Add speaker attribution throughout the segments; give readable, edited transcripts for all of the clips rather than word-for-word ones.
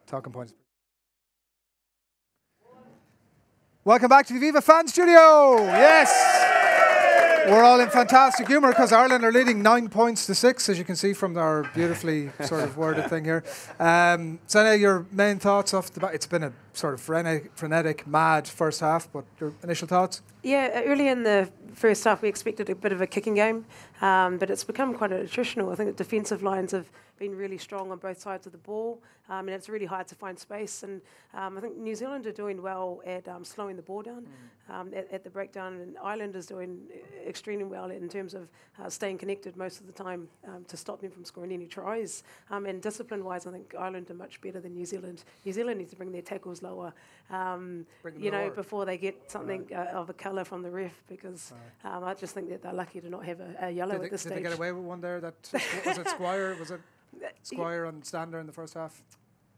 Speaker 1: talking points. Welcome back to the Aviva Fan Studio. Yes. We're all in fantastic humour because Ireland are leading 9 points to 6, as you can see from our beautifully sort of worded thing here. Sene, your main thoughts off the bat? It's been a sort of frenetic, mad first half, but your initial thoughts?
Speaker 2: Yeah, early in the first half we expected a bit of a kicking game, but it's become quite attritional. I think the defensive lines have been really strong on both sides of the ball, and it's really hard to find space. And I think New Zealand are doing well at slowing the ball down at the breakdown, and Ireland is doing extremely well in terms of staying connected most of the time to stop them from scoring any tries. And discipline-wise, I think Ireland are much better than New Zealand. New Zealand needs to bring their tackles lower, before they get something of a colour from the ref, because I just think that they're lucky to not have a yellow at this stage.
Speaker 1: Did they get away with one there? That was it Squire? Was it Squire and Stander in the first half?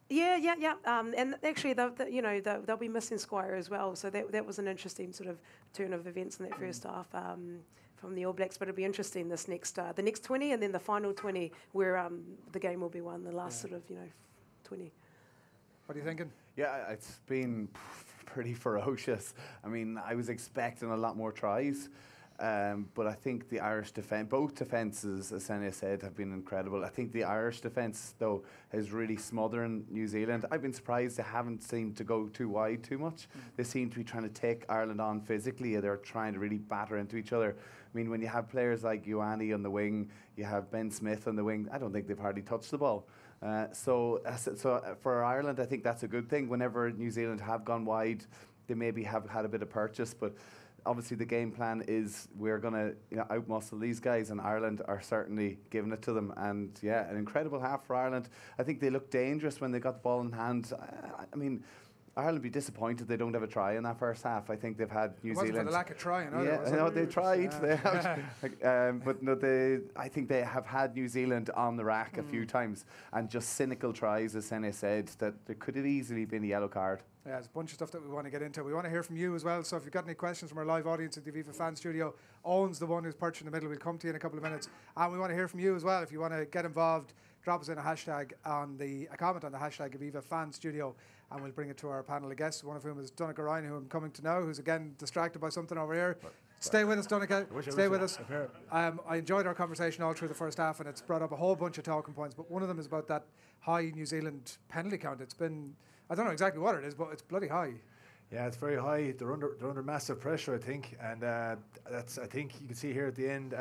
Speaker 2: Yeah. And actually, they'll be missing Squire as well. So that was an interesting sort of turn of events in that first half from the All Blacks. But it'll be interesting the next 20 and then the final 20 where the game will be won. The last 20.
Speaker 1: What are you thinking?
Speaker 3: Yeah, it's been pretty ferocious. I mean, I was expecting a lot more tries. But I think the Irish defence, both defences, as Sene said, have been incredible. I think the Irish defence, though, is really smothering New Zealand. I've been surprised they haven't seemed to go too wide too much. They seem to be trying to take Ireland on physically. They're trying to really batter into each other. I mean, when you have players like Ioane on the wing, you have Ben Smith on the wing, I don't think they've hardly touched the ball. So for Ireland, I think that's a good thing. Whenever New Zealand have gone wide, they maybe have had a bit of purchase, but obviously the game plan is we're going to outmuscle these guys, and Ireland are certainly giving it to them. And yeah, an incredible half for Ireland. I think they looked dangerous when they got the ball in hand. I mean, Ireland be disappointed they don't have a try in that first half. I think they've had New Zealand.
Speaker 1: For the lack of trying,
Speaker 3: they tried. Yeah. But no, I think they have had New Zealand on the rack a few times, and just cynical tries, as Sene said, that there could have easily been a yellow card.
Speaker 1: Yeah, there's a bunch of stuff that we want to get into. We want to hear from you as well. So if you've got any questions from our live audience at the Aviva Fan Studio, Owen's the one who's perched in the middle. We'll come to you in a couple of minutes. And we want to hear from you as well. If you want to get involved, drop us in a hashtag a comment on the hashtag Aviva Fan Studio, and we'll bring it to our panel of guests, one of whom is Donnacha, who I'm coming to know, who's again distracted by something over here. Stay with us, Donnacha. Stay with us. I enjoyed our conversation all through the first half, and it's brought up a whole bunch of talking points, but one of them is about that high New Zealand penalty count. It's been, I don't know exactly what it is, but it's bloody high.
Speaker 4: Yeah, it's very high. They're under massive pressure, I think, and that's, I think you can see here at the end.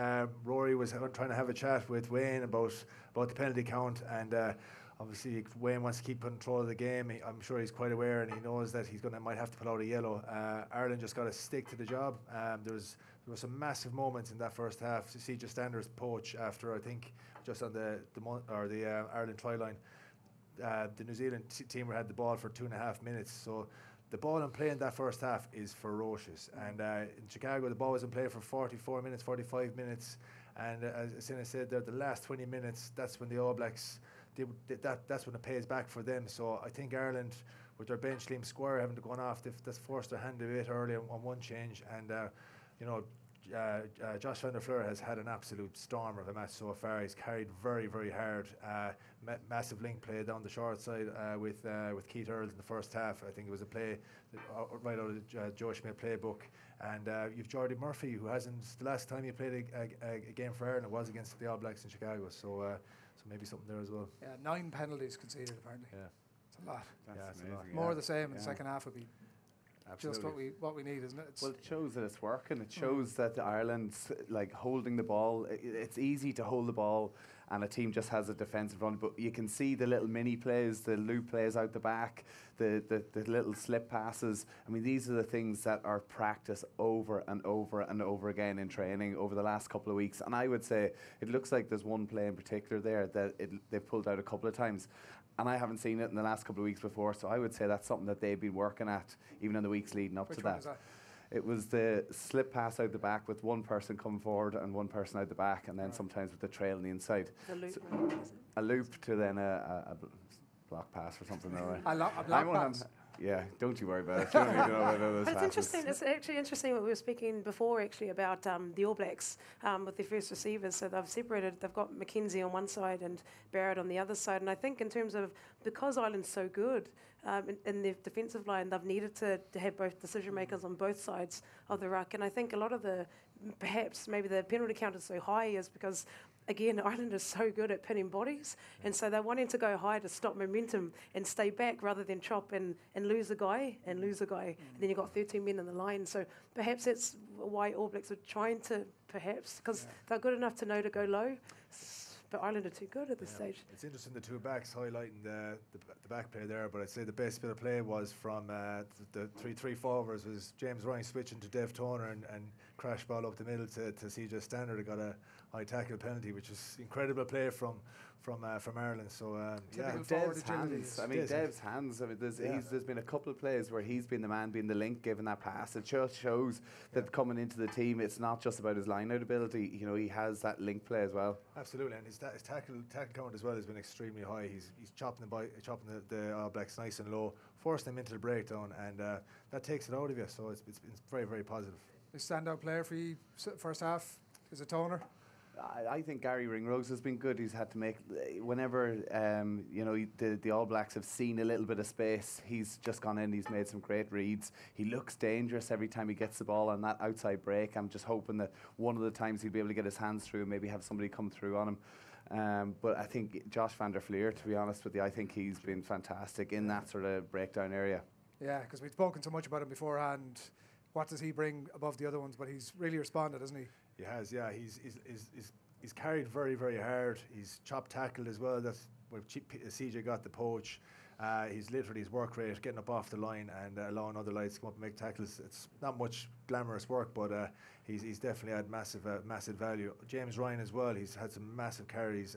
Speaker 4: Rory was trying to have a chat with Wayne about the penalty count, and obviously Wayne wants to keep control of the game. I'm sure he's quite aware, and he knows that might have to put out a yellow. Ireland just got to stick to the job. There were some massive moments in that first half. To see just Stander's poach after, I think, just on the Ireland try line. The New Zealand team had the ball for 2.5 minutes, so the ball in play in that first half is ferocious. And in Chicago, the ball was in play for 44 minutes, 45 minutes, and as Sene said there, the last 20 minutes, that's when the All Blacks, that's when it pays back for them. So I think Ireland, with their bench, Liam Squire having to go off, that's forced their hand a bit early on one change, and Josh van der Fleur has had an absolute storm of a match so far. He's carried very, very hard. Massive link play down the short side with Keith Earls in the first half. I think it was a play right out of Joe Schmidt playbook. And you've Jordy Murphy, who hasn't. The last time he played a game for Ireland, it was against the All Blacks in Chicago. So maybe something there as well.
Speaker 1: Yeah, 9 penalties conceded apparently.
Speaker 3: Yeah,
Speaker 1: it's a lot.
Speaker 3: That's amazing.
Speaker 1: More of the same in the second half would be. Absolutely. Just what we need, isn't it?
Speaker 3: Well, it shows that it's working. It shows that Ireland's holding the ball. It's easy to hold the ball, and a team just has a defensive run. But you can see the little mini plays, the loop plays out the back, the little slip passes. I mean, these are the things that are practiced over and over and over again in training over the last couple of weeks. And I would say it looks like there's one play in particular there that they've pulled out a couple of times. And I haven't seen it in the last couple of weeks before, so I would say that's something that they've been working at even in the weeks leading up to that.
Speaker 1: Which one is that?
Speaker 3: It was the slip pass out the back with one person coming forward and one person out the back, and then sometimes with the trail on the inside.
Speaker 2: The loop,
Speaker 3: so a loop to then a block pass or something.
Speaker 1: A block pass?
Speaker 3: Yeah, don't you worry about it. You don't need to know about those
Speaker 2: But it's
Speaker 3: passes.
Speaker 2: interesting. It's actually interesting what we were speaking before, actually, about the All Blacks with their first receivers. So they've separated. They've got McKenzie on one side and Barrett on the other side. And I think in terms of because Ireland's so good in their defensive line, they've needed to have both decision makers on both sides of the ruck. And I think a lot of perhaps maybe the penalty count is so high is because, again, Ireland is so good at pinning bodies, and so they're wanting to go high to stop momentum and stay back rather than chop and lose a guy, and then you've got 13 men in the line. So perhaps that's why All Blacks are trying to, because they're good enough to know to go low, but Ireland are too good at this stage.
Speaker 4: It's interesting, the two backs highlighting the back play there, but I'd say the best bit of play was from the 3-3 forwards was James Ryan switching to Dev Toner and crash ball up the middle to CJ Standard. Got a high tackle penalty, which is incredible play from Ireland. So
Speaker 3: Dev's hands. I mean, Dev's hands. I mean, there's been a couple of plays where he's been the man, being the link, giving that pass. It just shows that coming into the team, it's not just about his line-out ability. You know, he has that link play as well.
Speaker 4: Absolutely, and his tackle count as well has been extremely high. He's chopping the All Blacks nice and low, forcing them into the breakdown, and that takes it out of you. So it's been very, very positive.
Speaker 1: The standout player for you first half is a Toner.
Speaker 3: I think Gary Ringrose has been good. He's had to make, whenever the All Blacks have seen a little bit of space, he's just gone in, he's made some great reads. He looks dangerous every time he gets the ball on that outside break. I'm just hoping that one of the times he'll be able to get his hands through and maybe have somebody come through on him. But I think Josh van der Fleer, to be honest with you, I think he's been fantastic in that sort of breakdown area.
Speaker 1: Yeah, because we've spoken so much about him beforehand. What does he bring above the other ones? But he's really responded, hasn't he?
Speaker 4: He has, yeah. He's carried very, very hard. He's chopped tackled as well. That's where CJ got the poach. He's literally his work rate, getting up off the line and allowing other lights to come up and make tackles. It's not much glamorous work, but he's definitely had massive value. James Ryan as well. He's had some massive carries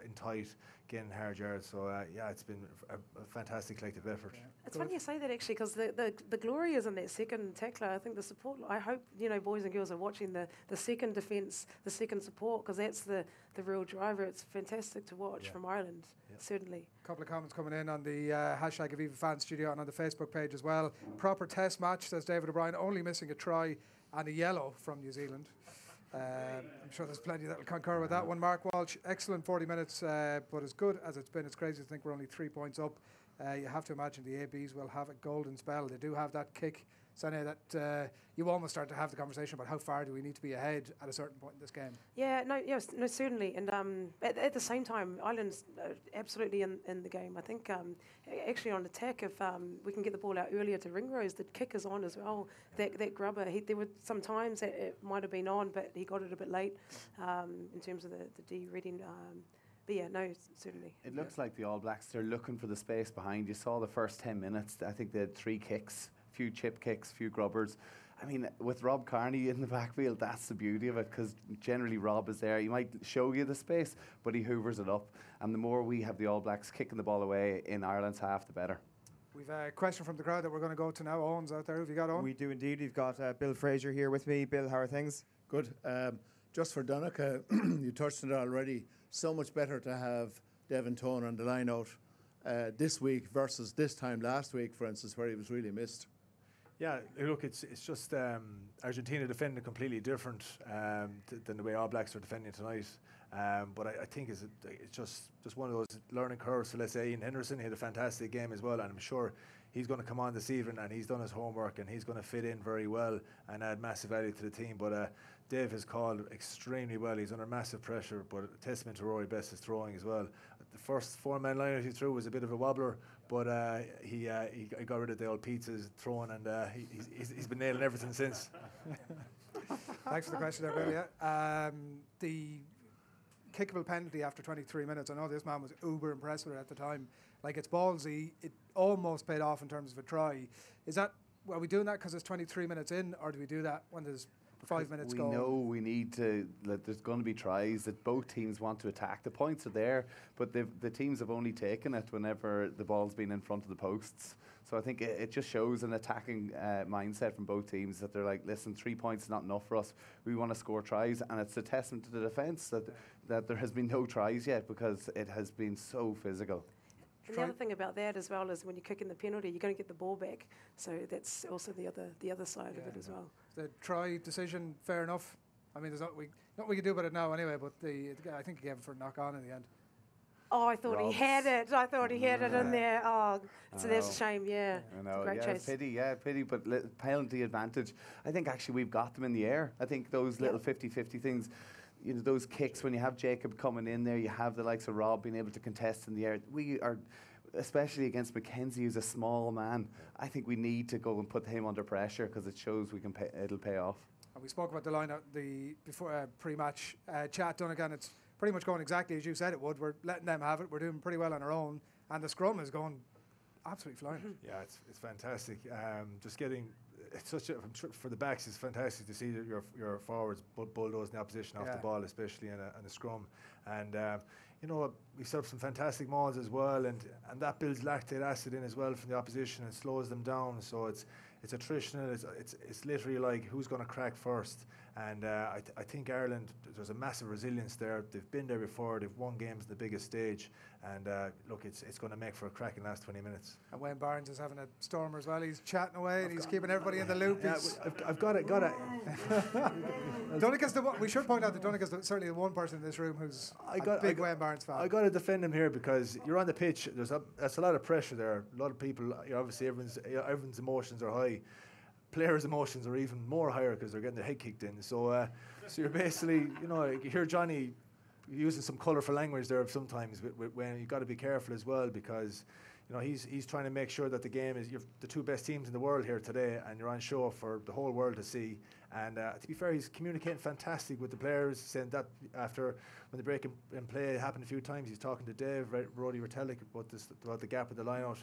Speaker 4: in tight, getting hard yards. So it's been a fantastic collective effort. Yeah.
Speaker 2: It's funny you say that, actually, because the glory is in that second tackler. I think the support, I hope boys and girls are watching the second defence, the second support, because that's the real driver. It's fantastic to watch from Ireland, certainly.
Speaker 1: A couple of comments coming in on the hashtag Aviva Fan Studio and on the Facebook page as well. Proper test match, says David O'Brien, only missing a try and a yellow from New Zealand. I'm sure there's plenty that will concur with that one. Mark Walsh, excellent 40 minutes, but as good as it's been, it's crazy to think we're only 3 points up. You have to imagine the ABs will have a golden spell. They do have that kick, Sene, that you almost start to have the conversation about how far do we need to be ahead at a certain point in this game.
Speaker 2: No, certainly. And at the same time, Ireland's absolutely in the game. I think actually on attack, if we can get the ball out earlier to Ringrose, the kick is on as well. That grubber, there were some times that it might have been on, but he got it a bit late in terms of the de-reading. But yeah, no, certainly.
Speaker 3: It looks like the All Blacks, they're looking for the space behind. You saw the first 10 minutes, I think they had 3 kicks, a few chip kicks, a few grubbers. I mean, with Rob Kearney in the backfield, that's the beauty of it, because generally Rob is there. He might show you the space, but he hoovers it up. And the more we have the All Blacks kicking the ball away in Ireland's half, the better.
Speaker 1: We've a question from the crowd that we're going to go to now. Owen's out there. Have you got Owen?
Speaker 5: We do indeed. We've got Bill Fraser here with me. Bill, how are things?
Speaker 6: Good. Just for Donnacha, you touched on it already. So much better to have Devin Toner on the line out this week versus this time last week, for instance, where he was really missed.
Speaker 4: Yeah, look, it's just Argentina defending completely different than the way All Blacks are defending tonight. But I think it's just one of those learning curves. So let's say Ian Henderson, he had a fantastic game as well, and I'm sure he's going to come on this evening and he's done his homework and he's going to fit in very well and add massive value to the team. But Dave has called extremely well. He's under massive pressure, but a testament to Rory Best's throwing as well. The first 4-man line he threw was a bit of a wobbler, but he got rid of the old pizzas throwing, and he's been nailing everything since.
Speaker 1: Thanks for the question there, Bill. Yeah. The kickable penalty after 23 minutes, I know this man was uber impressed with it at the time. Like, it's ballsy. It almost paid off in terms of a try. Are we doing that because it's 23 minutes in, or do we do that when there's 5 minutes
Speaker 3: we
Speaker 1: go?
Speaker 3: We know we need to, there's going to be tries that both teams want to attack. The points are there, but the teams have only taken it whenever the ball's been in front of the posts. So I think it just shows an attacking mindset from both teams, that they're like, listen, 3 points is not enough for us. We want to score tries, and it's a testament to the defence that there has been no tries yet, because it has been so physical.
Speaker 2: And the other thing about that as well is when you're kicking the penalty, you're going to get the ball back. So that's also the other side of it as well.
Speaker 1: The try decision, fair enough. I mean, there's not we can do about it now anyway. But I think he gave it for a knock on in the end.
Speaker 2: Oh, I thought he had it. I thought he had it in there. Oh, so that's a shame. Yeah,
Speaker 3: I know.
Speaker 2: Great chase.
Speaker 3: Pity. But penalty advantage. I think actually we've got them in the air. I think those little 50-50 things. You know, those kicks when you have Jacob coming in there, you have the likes of Rob being able to contest in the air. We are, especially against Mackenzie, who's a small man. I think we need to go and put him under pressure because it shows it'll pay off.
Speaker 1: And we spoke about the line before pre-match chat, Donnacha, and it's pretty much going exactly as you said it would. We're letting them have it. We're doing pretty well on our own, and the scrum is going absolutely flying.
Speaker 4: Yeah, it's fantastic. Just getting. It's for the backs. It's fantastic to see your forwards bulldozing the opposition off the ball, especially in a scrum. And we set up some fantastic mauls as well, and that builds lactate acid in as well from the opposition and slows them down. So it's attritional. It's literally like who's going to crack first. And I think Ireland, there's a massive resilience there. They've been there before. They've won games on the biggest stage. And look, it's going to make for a cracking last 20 minutes.
Speaker 1: And Wayne Barnes is having a stormer as well. He's chatting away and he's keeping everybody in the loop.
Speaker 4: Yeah, I've got it.
Speaker 1: Donnacha's we should point out that Donnacha's certainly the one person in this room who's a big Wayne Barnes fan.
Speaker 4: I got to defend him here because you're on the pitch. That's a lot of pressure there. A lot of people. Obviously, everyone's emotions are high. Players' emotions are even more higher because they're getting their head kicked in. So you're basically, you hear Johnny using some colourful language there sometimes. When you've got to be careful as well because, he's trying to make sure that the game is the two best teams in the world here today, and you're on show for the whole world to see. And to be fair, he's communicating fantastic with the players, saying that after when the break in play happened a few times, he's talking to Dave, Roddy Retellick about the gap in the line-out.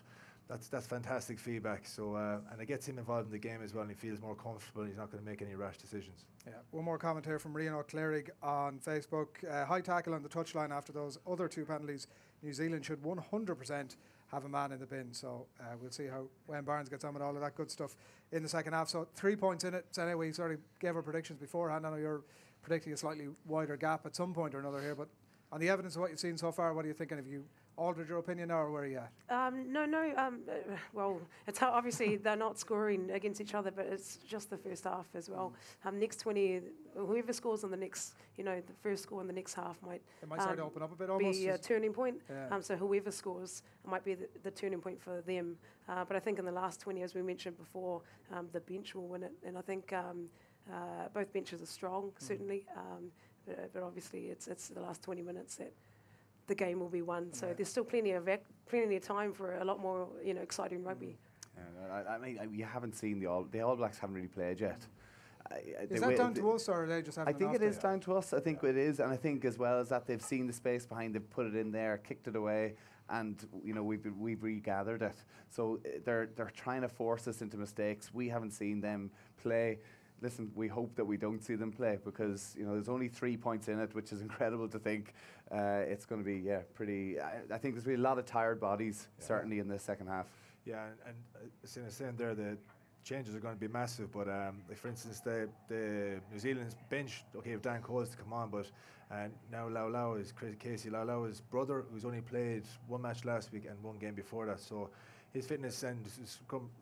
Speaker 4: That's fantastic feedback. So and it gets him involved in the game as well, and he feels more comfortable. He's not going to make any rash decisions.
Speaker 1: Yeah. One more comment here from Rian O'Clerig on Facebook. High tackle on the touchline after those other two penalties. New Zealand should 100% have a man in the bin. So we'll see how Wayne Barnes gets on with all of that good stuff in the second half. So 3 points in it. Sene, we sort of gave our predictions beforehand. I know you're predicting a slightly wider gap at some point or another here, but on the evidence of what you've seen so far, what are you thinking? Have you altered your opinion now, or where are you at?
Speaker 2: No. Well, it's how obviously they're not scoring against each other, but it's just the first half as well. Next 20, whoever scores on the next, the first score in the next half might.
Speaker 1: It might start to open up a bit almost.
Speaker 2: Be a turning point.
Speaker 1: Yeah.
Speaker 2: So whoever scores might be the turning point for them. But I think in the last 20, as we mentioned before, the bench will win it, and I think both benches are strong, certainly. But obviously, it's the last 20 minutes that the game will be won. So there's still plenty of time for a lot more, exciting rugby.
Speaker 3: Yeah, I mean, you haven't seen the All Blacks haven't really played yet.
Speaker 1: Is that down to us, or are they just having?
Speaker 3: I think it is down to us. I think it is, and I think as well as that they've seen the space behind, they've put it in there, kicked it away, and we've regathered it. So they're trying to force us into mistakes. We haven't seen them play. Listen, we hope that we don't see them play because there's only 3 points in it, which is incredible to think. It's going to be pretty. I think there's going to be a lot of tired bodies certainly in the second half.
Speaker 4: Yeah, and saying there the changes are going to be massive. But like for instance, the New Zealand's bench. Okay, if Dan Cole's to come on, but now Lau is Casey Lau's brother, who's only played one match last week and one game before that. So his fitness and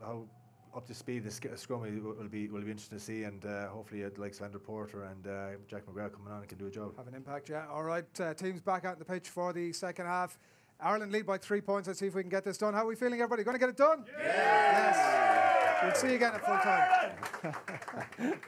Speaker 4: how up to speed the scrum will be interesting to see, and hopefully it likes Vander Porter and Jack McGrath coming on and can do a job.
Speaker 1: Have an impact, yeah. All right, teams back out on the pitch for the second half. Ireland lead by 3 points. Let's see if we can get this done. How are we feeling, everybody? Going to get it done? Yes. We'll see you again at full time.